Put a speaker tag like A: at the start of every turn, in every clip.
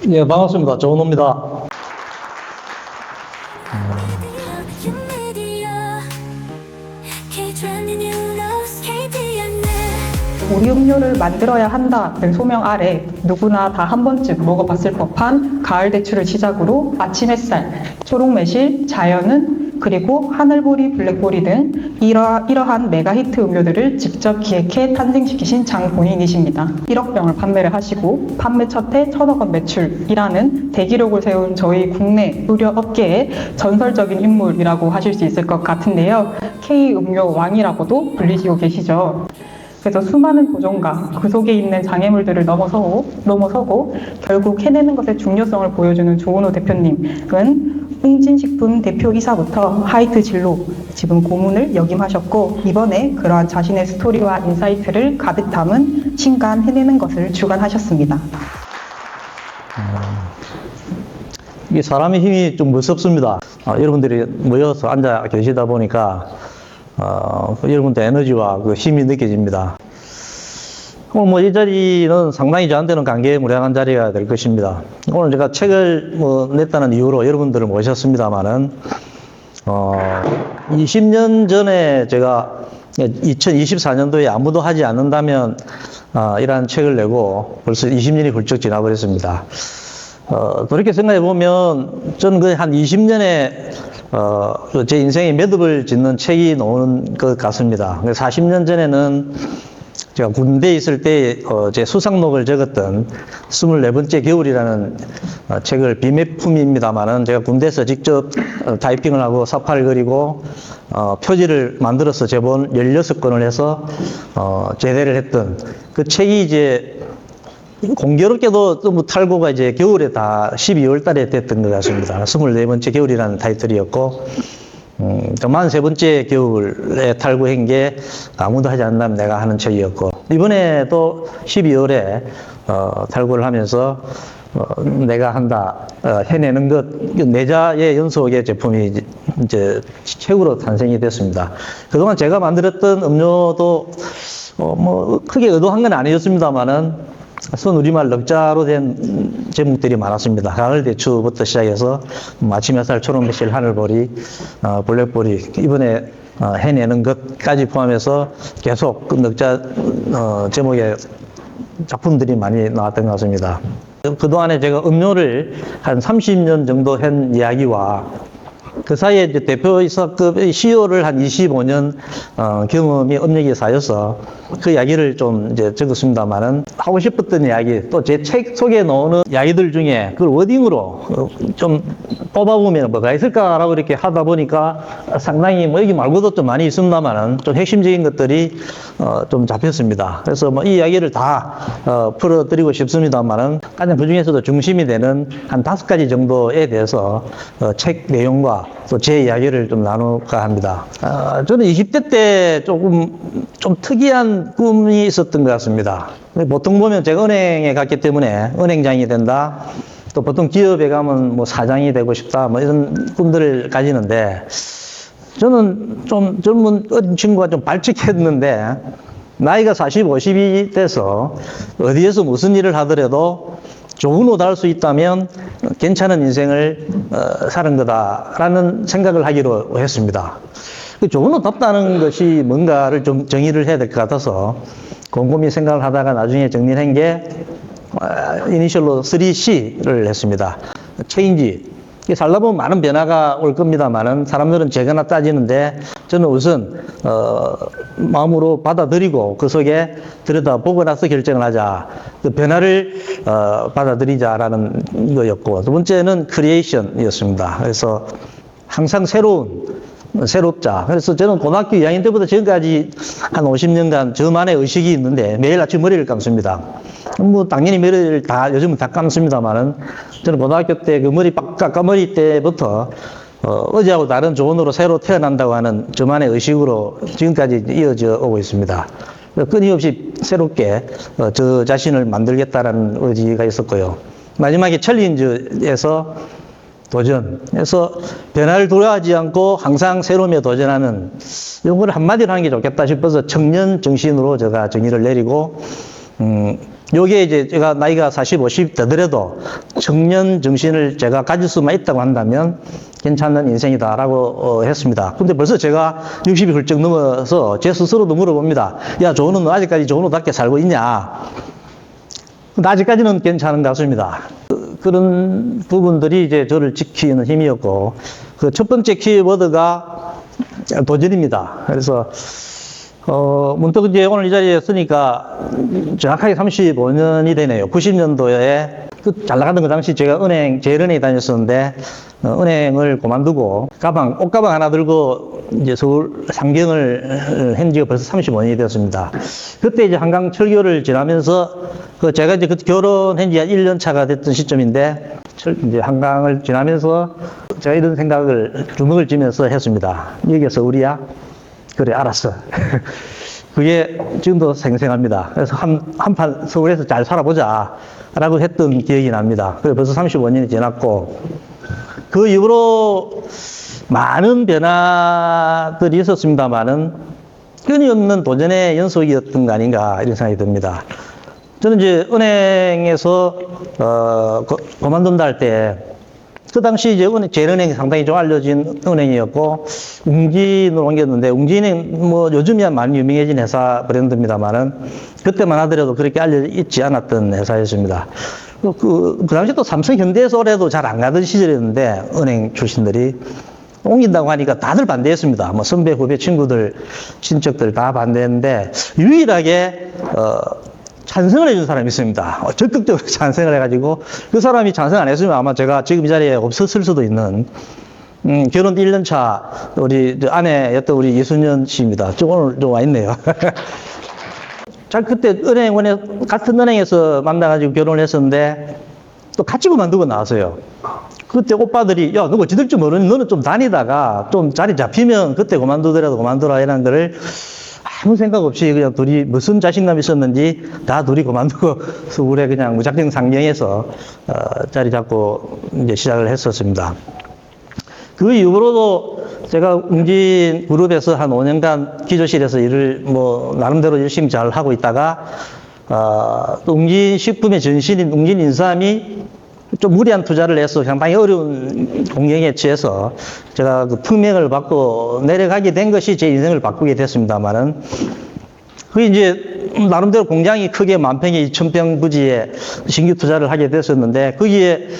A: 예, 반갑습니다. 조은호입니다.
B: 우리 음료를 만들어야 한다는 소명 아래 누구나 다 한 번쯤 먹어봤을 법한 가을 대추를 시작으로 아침 햇살, 초록 매실, 자연은 그리고 하늘보리, 블랙보리 등 이러한 메가 히트 음료들을 직접 기획해 탄생시키신 장 본인이십니다. 1억 병을 판매를 하시고 판매 첫해 1,000억 원 매출이라는 대기록을 세운 저희 국내 의료 업계의 전설적인 인물이라고 하실 수 있을 것 같은데요. K 음료 왕이라고도 불리시고 계시죠. 그래서 수많은 도전과 그 속에 있는 장애물들을 넘어서고 결국 해내는 것의 중요성을 보여주는 조은호 대표님은 홍진식품 대표이사부터 하이트 진로, 지금 고문을 역임하셨고 이번에 그러한 자신의 스토리와 인사이트를 가득 담은 신간 해내는 것을 주관하셨습니다.
A: 이게 사람의 힘이 좀 무섭습니다. 여러분들이 모여서 앉아 계시다 보니까 여러분들 에너지와 그 힘이 느껴집니다. 오늘 이 자리는 상당히 저한테는 감개무량한 자리가 될 것입니다. 오늘 제가 책을 냈다는 이유로 여러분들을 모셨습니다만은, 20년 전에 제가 2024년도에 아무도 하지 않는다면, 이러한 책을 내고 벌써 20년이 훌쩍 지나버렸습니다. 그렇게 생각해 보면 저는 거의 한 20년에 제 인생에 매듭을 짓는 책이 나오는 것 같습니다. 40년 전에는 제가 군대에 있을 때 제 수상록을 적었던 24번째 겨울이라는 책을 비매품입니다만은 제가 군대에서 직접 타이핑을 하고 사파를 그리고 표지를 만들어서 제본 16권을 해서 제대를 했던 그 책이 이제 공교롭게도 또 탈고가 이제 겨울에 다 12월 달에 됐던 것 같습니다. 24번째 겨울이라는 타이틀이었고, 43번째 겨울에 탈고한 게 아무도 하지 않는다면 내가 하는 책이었고, 이번에 또 12월에 탈고를 하면서 내가 한다, 해내는 것, 내자의 연속의 제품이 이제 책으로 탄생이 됐습니다. 그동안 제가 만들었던 음료도 크게 의도한 건 아니었습니다만은 선우리말 넉자로 된 제목들이 많았습니다. 가을 대추부터 시작해서 아침 햇살, 초록 매실, 하늘보리, 블랙보리, 이번에 해내는 것까지 포함해서 계속 그 넉자 제목의 작품들이 많이 나왔던 것 같습니다. 그동안에 제가 음료를 한 30년 정도 한 이야기와 그 사이에 이제 대표이사급의 CEO를 한 25년 경험이 업력이 쌓여서 그 이야기를 좀 이제 적었습니다만은 하고 싶었던 이야기, 또 제 책 속에 나오는 이야기들 중에 그걸 워딩으로 좀 뽑아보면 뭐가 있을까라고 이렇게 하다 보니까 상당히 여기 말고도 좀 많이 있습니다만은 좀 핵심적인 것들이 좀 잡혔습니다. 그래서 이 이야기를 다 풀어드리고 싶습니다만은 가장 그 중에서도 중심이 되는 한 5가지 정도에 대해서 책 내용과 또 제 이야기를 좀 나눌까 합니다. 저는 20대 때 좀 특이한 꿈이 있었던 것 같습니다. 보통 보면 제가 은행에 갔기 때문에 은행장이 된다. 또 보통 기업에 가면 사장이 되고 싶다. 이런 꿈들을 가지는데 저는 좀 젊은 어린 친구가 좀 발칙했는데 나이가 40, 50이 돼서 어디에서 무슨 일을 하더라도 좋은 옷 할 수 있다면 괜찮은 인생을 사는 거다라는 생각을 하기로 했습니다. 좋은 옷 없다는 것이 뭔가를 좀 정의를 해야 될 것 같아서 곰곰이 생각을 하다가 나중에 정리한 게 이니셜로 3C를 했습니다. 체인지. 살다 보면 많은 변화가 올 겁니다만은 사람들은 재거나 따지는데 저는 우선 마음으로 받아들이고 그 속에 들여다보고 나서 결정을 하자. 그 변화를 받아들이자라는 거였고, 두 번째는 크리에이션이었습니다. 그래서 항상 새롭자. 그래서 저는 고등학교 2학년 때부터 지금까지 한 50년간 저만의 의식이 있는데 매일 아침 머리를 감습니다. 당연히 머리를 요즘은 다 감습니다만은 저는 고등학교 때 그 까까머리 때부터 어제하고 다른 조언으로 새로 태어난다고 하는 저만의 의식으로 지금까지 이어져 오고 있습니다. 끊임없이 새롭게 저 자신을 만들겠다라는 의지가 있었고요. 마지막에 챌린지에서 도전해서 변화를 두려워하지 않고 항상 새로움에 도전하는 이걸 한마디로 하는 게 좋겠다 싶어서 청년 정신으로 제가 정의를 내리고 요게 이제 제가 나이가 40, 50 되더라도 청년 정신을 제가 가질 수만 있다고 한다면 괜찮은 인생이다라고 했습니다. 근데 벌써 제가 60이 훌쩍 넘어서 제 스스로도 물어봅니다. 야, 조은우 너 아직까지 조은우답게 살고 있냐? 근데 아직까지는 괜찮은 것 같습니다. 그런 부분들이 이제 저를 지키는 힘이었고, 그 첫 번째 키워드가 도전입니다. 그래서 문득 이제 오늘 이 자리에 서니까 정확하게 35년이 되네요. 90년도에 잘 나가던 그 당시 제가 제일은행에 다녔었는데, 은행을 그만두고 옷가방 하나 들고 이제 서울 상경을 한 지가 벌써 35년이 되었습니다. 그때 이제 한강 철교를 지나면서 제가 이제 그때 결혼한 지 한 1년 차가 됐던 시점인데, 이제 한강을 지나면서 제가 이런 생각을 주먹을 쥐면서 했습니다. 여기가 서울이야? 그래, 알았어. 그게 지금도 생생합니다. 그래서 한판 서울에서 잘 살아보자 라고 했던 기억이 납니다. 그래 벌써 35년이 지났고, 그 이후로 많은 변화들이 있었습니다만은 끊임없는 도전의 연속이었던 거 아닌가 이런 생각이 듭니다. 저는 이제 은행에서 그만둔다 할 때, 그 당시 이제 제일은행이 상당히 좀 알려진 은행이었고, 웅진으로 옮겼는데, 웅진은 뭐 요즘이야 많이 유명해진 회사 브랜드입니다만은, 그때만 하더라도 그렇게 알려져 있지 않았던 회사였습니다. 그 당시 또 삼성 현대해서라도 잘 안 가던 시절이었는데, 은행 출신들이 옮긴다고 하니까 다들 반대했습니다. 뭐 선배, 후배, 친구들, 친척들 다 반대했는데, 유일하게, 찬성을 해준 사람이 있습니다. 적극적으로 찬성을 해가지고, 그 사람이 찬성 안 했으면 아마 제가 지금 이 자리에 없었을 수도 있는, 결혼 1년 차, 우리 아내였던 우리 이순연 씨입니다. 오늘 좀 와 있네요. 자, 그때 같은 은행에서 만나가지고 결혼을 했었는데, 또 같이 그만두고 나왔어요. 그때 오빠들이, 야, 너 어찌될 줄 모르니? 너는 좀 다니다가 좀 자리 잡히면 그때 그만두더라도 그만두라 이런 거를 아무 생각 없이 그냥 둘이 무슨 자신감이 있었는지 다 둘이 그만두고 서울에 그냥 무작정 상경해서 자리 잡고 이제 시작을 했었습니다. 그 이후로도 제가 웅진 그룹에서 한 5년간 기조실에서 일을 뭐 나름대로 열심히 잘 하고 있다가 또 웅진 식품의 전신인 웅진 인삼이 좀 무리한 투자를 해서 상당히 어려운 공경에 처해서 제가 그 품명을 받고 내려가게 된 것이 제 인생을 바꾸게 됐습니다만은, 그게 이제 나름대로 공장이 크게 10,000평에 2,000평 부지에 신규 투자를 하게 됐었는데, 거기에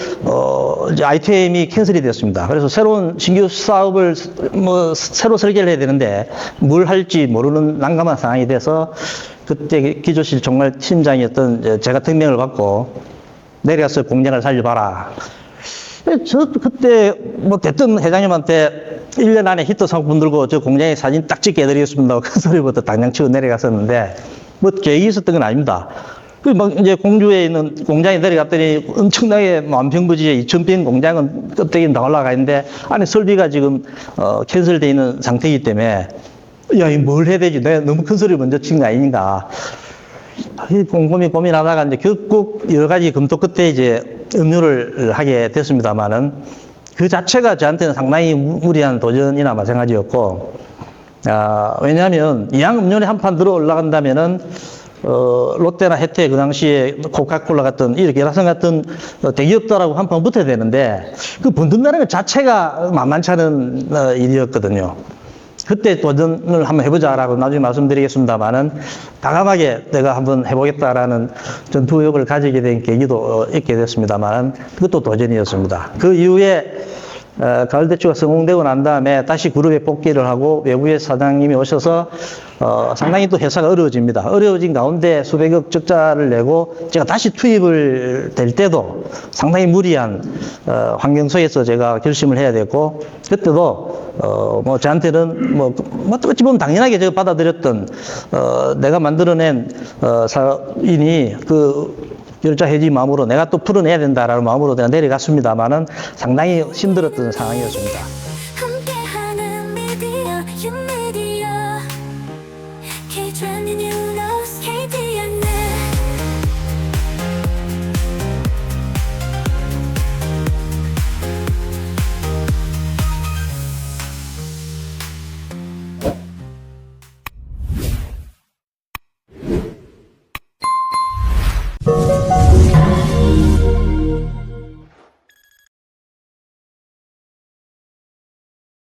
A: 이제 ITM이 캔슬이 됐습니다. 그래서 새로운 신규 사업을 새로 설계를 해야 되는데 뭘 할지 모르는 난감한 상황이 돼서, 그때 기조실 정말 팀장이었던 제가 특명을 받고 내려가서 공장을 살려봐라. 저 그때 뭐 됐던 회장님한테 1년 안에 히트 상품 들고 저 공장에 사진 딱 찍게 해드리겠습니다. 그 소리부터 당장 치고 내려갔었는데, 뭐 계획이 있었던 건 아닙니다. 막 이제 공주에 있는 공장에 내려갔더니 엄청나게 10,000평 부지에 2,000평 공장은 껍데기는 다 올라가 있는데 안에 설비가 지금 캔슬되어 있는 상태이기 때문에, 야, 이 뭘 해야 되지? 내가 너무 큰 소리 먼저 친 거 아닌가. 곰곰이 고민하다가 이제 결국 여러 가지 검토 끝에 이제 음료를 하게 됐습니다만은, 그 자체가 저한테는 상당히 무리한 도전이나 마찬가지였고, 왜냐하면 이왕 음료에 한 판 들어 올라간다면은 롯데나 혜태 그 당시에 코카콜라 같은 이렇게 열화성 같은 대기업들하고 한 판 붙어야 되는데, 그 붙는다는 것 자체가 만만치 않은 일이었거든요. 그때 도전을 한번 해보자라고 나중에 말씀드리겠습니다만은, 과감하게 내가 한번 해보겠다라는 전투욕을 가지게 된 계기도 있게 됐습니다만, 그것도 도전이었습니다. 그 이후에 가을 대추가 성공되고 난 다음에 다시 그룹에 복귀를 하고 외부의 사장님이 오셔서 상당히 또 회사가 어려워집니다. 어려워진 가운데 수백억 적자를 내고 제가 다시 투입을 될 때도 상당히 무리한 환경 속에서 제가 결심을 해야 됐고, 그때도 뭐 저한테는 뭐 어찌 보면 당연하게 제가 받아들였던 내가 만들어낸 사업이니 그 열자 해지 마음으로 내가 또 풀어내야 된다라는 마음으로 내가 내려갔습니다만은 상당히 힘들었던 상황이었습니다.